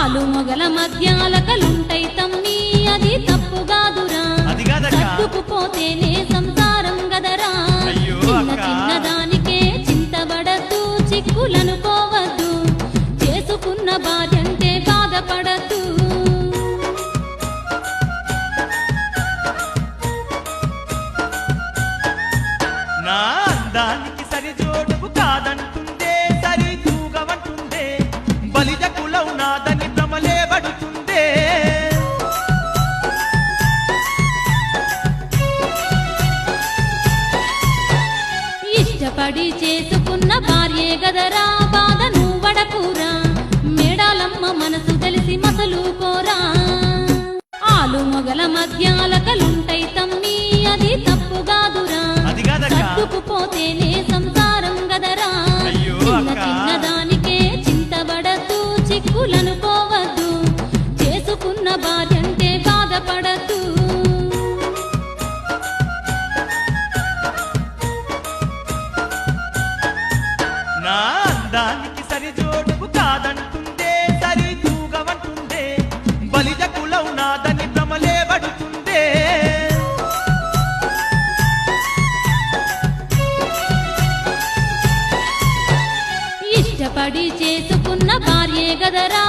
ఆలు మొగల మధ్యాలకలుంటై తమ్మి అది తప్పుగాదురా సర్దుకుపోతేనే సంసారం గదరా చిన్న చిన్న దానికే చింతబడద్దు చిక్కులను పోవద్దు చేసుకున్న భార్యంటే బాధపడద్దు నా అందానికి సరిజోడువు కాదంటుందే సరి తూగవంటుందే బలిజ కులం నాదని భ్రమలే పడుతుందే ఇష్టపడి చేసుకున్న భార్యే గదరా బాధ నువ్వడకురా మేడాలమ్మ మనసు తెలిసి మసలు కోరా ఆలు మొగల మధ్యాలకలుంటై తమ్మి అది తప్పుగాదురా సర్దుకుపోతేనే సంసారం గదరా చిన్న చిన్న దానికే చింతబడద్దు చిక్కులను పోవద్దు చేసుకున్న భార్యంటే బాధపడద్దు నా అందానికి సరిజోడువు కాదంటుందే సరి తూగవంటుందే బలిజ కులం నాదని భ్రమలే పడుతుందే ఇష్టపడి చేసుకున్న భార్యే గదరా